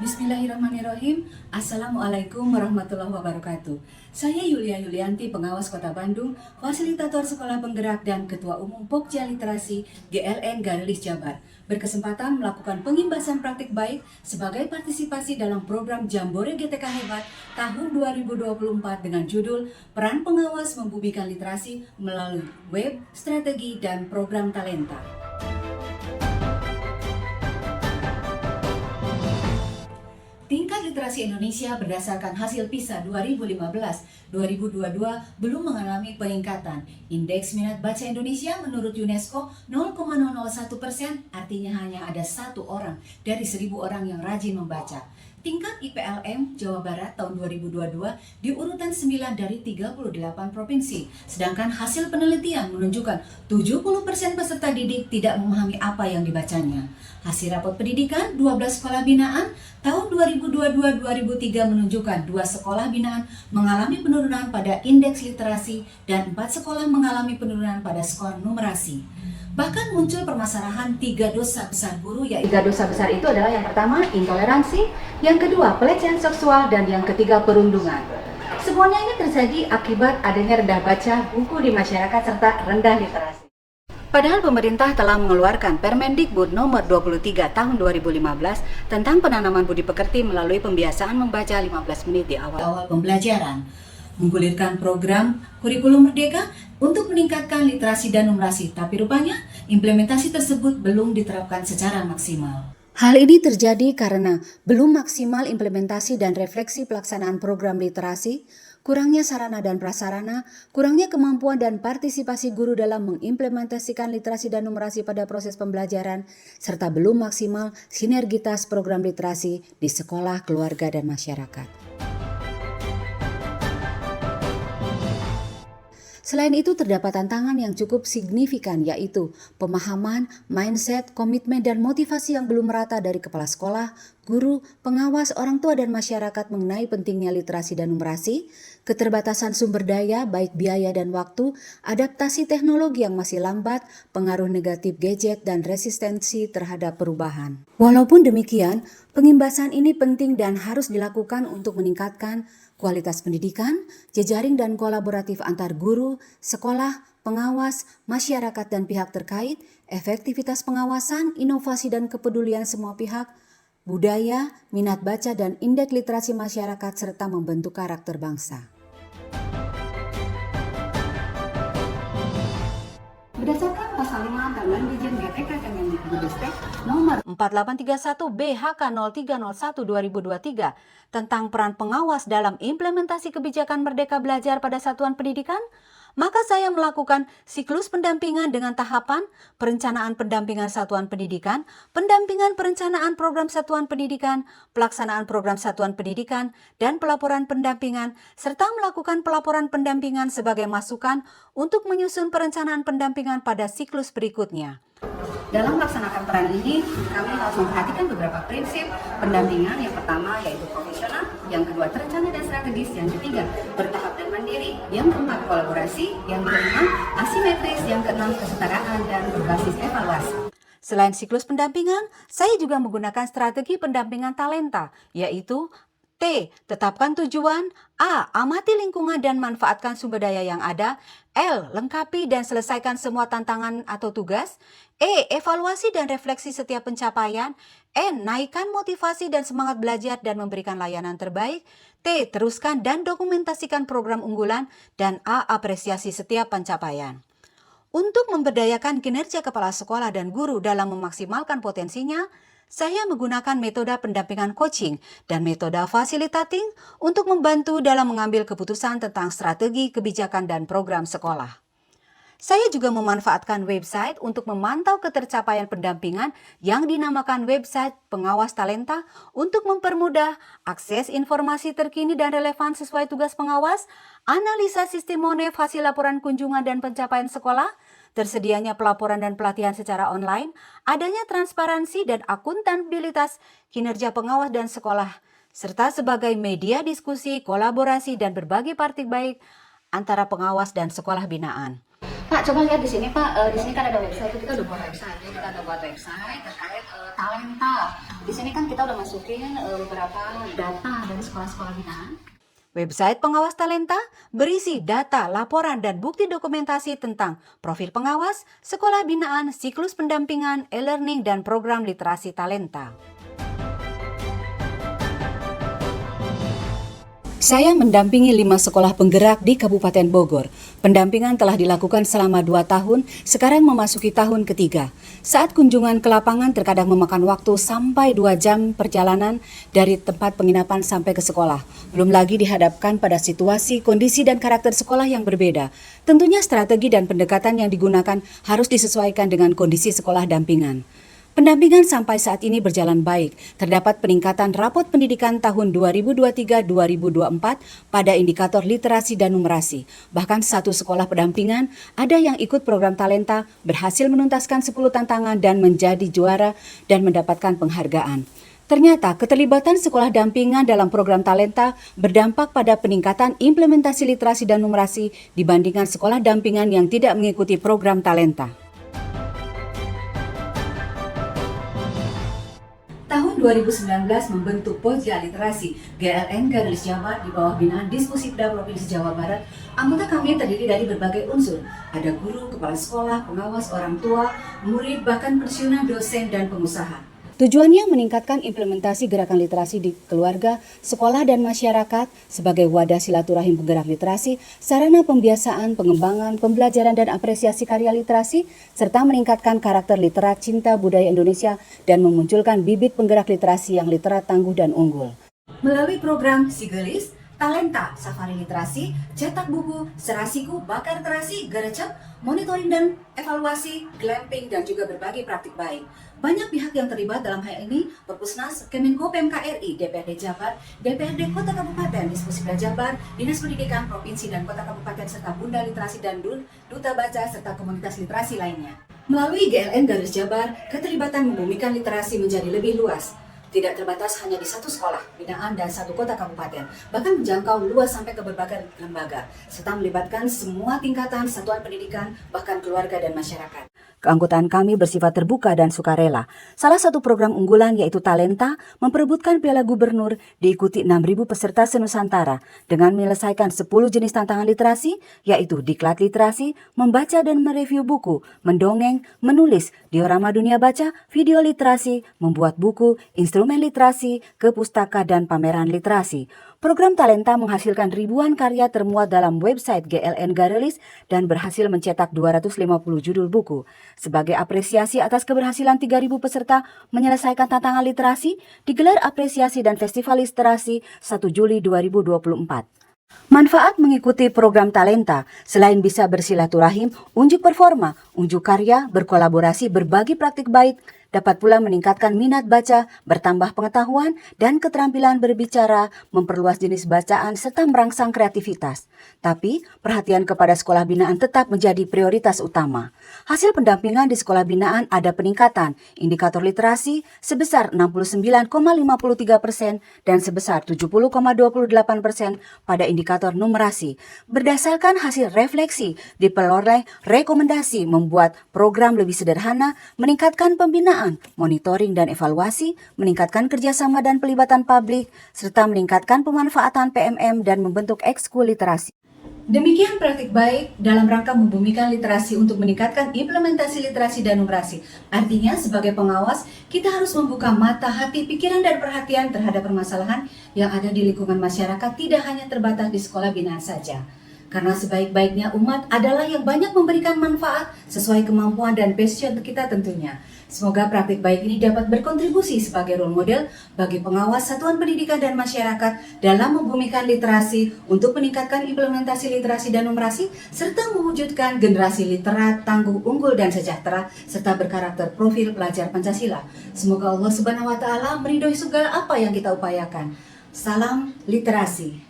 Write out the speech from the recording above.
Bismillahirrahmanirrahim. Assalamualaikum warahmatullahi wabarakatuh. Saya Yulia Yulianti, pengawas Kota Bandung, fasilitator sekolah penggerak dan Ketua Umum Pokja Literasi GLN Ganelis Jabar, berkesempatan melakukan pengimbasan praktik baik sebagai partisipasi dalam program Jambore GTK Hebat tahun 2024 dengan judul Peran Pengawas Membumikan Literasi melalui Web, Strategi, dan Program Talenta. Tingkat literasi Indonesia berdasarkan hasil PISA 2015-2022 belum mengalami peningkatan. Indeks minat baca Indonesia menurut UNESCO 0,001%, artinya hanya ada 1 orang dari 1.000 orang yang rajin membaca. Tingkat IPLM Jawa Barat tahun 2022 di urutan 9 dari 38 provinsi. Sedangkan hasil penelitian menunjukkan 70% peserta didik tidak memahami apa yang dibacanya. Hasil rapot pendidikan 12 sekolah binaan tahun 2022-2003 menunjukkan 2 sekolah binaan mengalami penurunan pada indeks literasi dan 4 sekolah mengalami penurunan pada skor numerasi. Bahkan muncul permasalahan 3 dosa besar guru, yaitu 3 dosa besar itu adalah yang pertama intoleransi, yang kedua pelecehan seksual, dan yang ketiga perundungan. Semuanya ini terjadi akibat adanya rendah baca buku di masyarakat serta rendah literasi. Padahal pemerintah telah mengeluarkan Permendikbud nomor 23 tahun 2015 tentang penanaman budi pekerti melalui pembiasaan membaca 15 menit di awal pembelajaran, menggulirkan program kurikulum merdeka untuk meningkatkan literasi dan numerasi, tapi rupanya implementasi tersebut belum diterapkan secara maksimal. Hal ini terjadi karena belum maksimal implementasi dan refleksi pelaksanaan program literasi, kurangnya sarana dan prasarana, kurangnya kemampuan dan partisipasi guru dalam mengimplementasikan literasi dan numerasi pada proses pembelajaran, serta belum maksimal sinergitas program literasi di sekolah, keluarga, dan masyarakat. Selain itu, terdapat tantangan yang cukup signifikan, yaitu pemahaman, mindset, komitmen, dan motivasi yang belum merata dari kepala sekolah, guru, pengawas, orang tua, dan masyarakat mengenai pentingnya literasi dan numerasi, keterbatasan sumber daya, baik biaya dan waktu, adaptasi teknologi yang masih lambat, pengaruh negatif gadget, dan resistensi terhadap perubahan. Walaupun demikian, pengimbasan ini penting dan harus dilakukan untuk meningkatkan kualitas pendidikan, jejaring dan kolaboratif antar guru, sekolah, pengawas, masyarakat dan pihak terkait, efektivitas pengawasan, inovasi dan kepedulian semua pihak, budaya, minat baca dan indeks literasi masyarakat serta membentuk karakter bangsa. Berdasarkan pasal 5 Undang-Undang Dirjen GTK Kemendikbudristek nomor 4831 BHK 0301/2023 tentang peran pengawas dalam implementasi kebijakan Merdeka Belajar pada satuan pendidikan, maka saya melakukan siklus pendampingan dengan tahapan perencanaan pendampingan satuan pendidikan, pendampingan perencanaan program satuan pendidikan, pelaksanaan program satuan pendidikan, dan pelaporan pendampingan, serta melakukan pelaporan pendampingan sebagai masukan untuk menyusun perencanaan pendampingan pada siklus berikutnya. Dalam melaksanakan peran ini, kami harus memperhatikan beberapa prinsip pendampingan. Yang pertama yaitu profesional, yang kedua terencana dan strategis, yang ketiga bertahap dan mandiri, yang keempat kolaborasi, yang kelima asimetris, yang keenam kesetaraan dan berbasis evaluasi. Selain siklus pendampingan, saya juga menggunakan strategi pendampingan talenta, yaitu T. Tetapkan tujuan. A. Amati lingkungan dan manfaatkan sumber daya yang ada. L. Lengkapi dan selesaikan semua tantangan atau tugas. E. Evaluasi dan refleksi setiap pencapaian. N. Naikkan motivasi dan semangat belajar dan memberikan layanan terbaik. T. Teruskan dan dokumentasikan program unggulan. Dan A. Apresiasi setiap pencapaian. Untuk memberdayakan kinerja kepala sekolah dan guru dalam memaksimalkan potensinya, saya menggunakan metode pendampingan coaching dan metode facilitating untuk membantu dalam mengambil keputusan tentang strategi, kebijakan, dan program sekolah. Saya juga memanfaatkan website untuk memantau ketercapaian pendampingan yang dinamakan website pengawas talenta untuk mempermudah akses informasi terkini dan relevan sesuai tugas pengawas, analisa sistem monef hasil laporan kunjungan dan pencapaian sekolah, tersedianya pelaporan dan pelatihan secara online, adanya transparansi dan akuntabilitas kinerja pengawas dan sekolah, serta sebagai media diskusi, kolaborasi, dan berbagi praktik baik antara pengawas dan sekolah binaan. Pak, coba lihat di sini Pak, di sini kan ada website, kita udah buat website, jadi kita udah buat website terkait talenta. Di sini kan kita udah masukin beberapa data dari sekolah-sekolah binaan. Website pengawas talenta berisi data, laporan, dan bukti dokumentasi tentang profil pengawas, sekolah binaan, siklus pendampingan, e-learning, dan program literasi talenta. Saya mendampingi 5 sekolah penggerak di Kabupaten Bogor. Pendampingan telah dilakukan selama 2 tahun, sekarang memasuki tahun ketiga. Saat kunjungan ke lapangan terkadang memakan waktu sampai 2 jam perjalanan dari tempat penginapan sampai ke sekolah. Belum lagi dihadapkan pada situasi, kondisi, dan karakter sekolah yang berbeda. Tentunya strategi dan pendekatan yang digunakan harus disesuaikan dengan kondisi sekolah dampingan. Pendampingan sampai saat ini berjalan baik. Terdapat peningkatan rapot pendidikan tahun 2023-2024 pada indikator literasi dan numerasi. Bahkan satu sekolah pendampingan ada yang ikut program talenta, berhasil menuntaskan 10 tantangan dan menjadi juara dan mendapatkan penghargaan. Ternyata keterlibatan sekolah dampingan dalam program talenta berdampak pada peningkatan implementasi literasi dan numerasi dibandingkan sekolah dampingan yang tidak mengikuti program talenta. Tahun 2019 membentuk Pojja Literasi GLN Ganelis Jabar di bawah binaan Disposipda Provinsi Jawa Barat. Anggota kami terdiri dari berbagai unsur. Ada guru, kepala sekolah, pengawas, orang tua, murid, bahkan pensiunan, dosen, dan pengusaha. Tujuannya meningkatkan implementasi gerakan literasi di keluarga, sekolah, dan masyarakat sebagai wadah silaturahim penggerak literasi, sarana pembiasaan, pengembangan, pembelajaran, dan apresiasi karya literasi, serta meningkatkan karakter literat cinta budaya Indonesia dan memunculkan bibit penggerak literasi yang literat, tangguh, dan unggul. Melalui program Sigelis, Talenta, Safari Literasi, cetak buku, serasiku, bakar terasi, gerecek, monitoring dan evaluasi, glamping, dan juga berbagai praktik baik. Banyak pihak yang terlibat dalam hal ini, Perpusnas, Kemenko PMK RI, DPRD Jabar, DPRD Kota Kabupaten, Disposipda Jabar, Dinas Pendidikan Provinsi dan Kota Kabupaten, serta Bunda Literasi dan Duta Baca, serta komunitas literasi lainnya. Melalui GLN Ganelis Jabar, keterlibatan membumikan literasi menjadi lebih luas. Tidak terbatas hanya di satu sekolah, binaan, dan satu kota kabupaten, bahkan menjangkau luas sampai ke berbagai lembaga, serta melibatkan semua tingkatan, satuan pendidikan, bahkan keluarga dan masyarakat. Keanggotaan kami bersifat terbuka dan sukarela. Salah satu program unggulan yaitu Talenta memperebutkan Piala Gubernur diikuti 6.000 peserta senusantara dengan menyelesaikan 10 jenis tantangan literasi yaitu diklat literasi, membaca dan mereview buku, mendongeng, menulis, diorama dunia baca, video literasi, membuat buku, instrumen literasi, ke pustaka dan pameran literasi. Program Talenta menghasilkan ribuan karya termuat dalam website GLN Ganelis dan berhasil mencetak 250 judul buku. Sebagai apresiasi atas keberhasilan 3.000 peserta menyelesaikan tantangan literasi, digelar apresiasi dan festival literasi 1 Juli 2024. Manfaat mengikuti program Talenta, selain bisa bersilaturahim, unjuk performa, unjuk karya, berkolaborasi, berbagi praktik baik, dapat pula meningkatkan minat baca, bertambah pengetahuan, dan keterampilan berbicara, memperluas jenis bacaan, serta merangsang kreativitas. Tapi, perhatian kepada sekolah binaan tetap menjadi prioritas utama. Hasil pendampingan di sekolah binaan ada peningkatan indikator literasi sebesar 69,53% dan sebesar 70,28% pada indikator numerasi. Berdasarkan hasil refleksi, diperoleh rekomendasi membuat program lebih sederhana, meningkatkan pembinaan, monitoring dan evaluasi, meningkatkan kerjasama dan pelibatan publik, serta meningkatkan pemanfaatan PMM dan membentuk ekskul literasi. Demikian praktik baik dalam rangka membumikan literasi untuk meningkatkan implementasi literasi dan numerasi. Artinya sebagai pengawas, kita harus membuka mata, hati, pikiran, dan perhatian terhadap permasalahan yang ada di lingkungan masyarakat, tidak hanya terbatas di sekolah binaan saja. Karena sebaik-baiknya umat adalah yang banyak memberikan manfaat sesuai kemampuan dan passion kita tentunya. Semoga praktik baik ini dapat berkontribusi sebagai role model bagi pengawas satuan pendidikan dan masyarakat dalam membumikan literasi untuk meningkatkan implementasi literasi dan numerasi serta mewujudkan generasi literat, tangguh, unggul, dan sejahtera serta berkarakter profil pelajar Pancasila. Semoga Allah Subhanahu wa Ta'ala meridhoi segala apa yang kita upayakan. Salam literasi.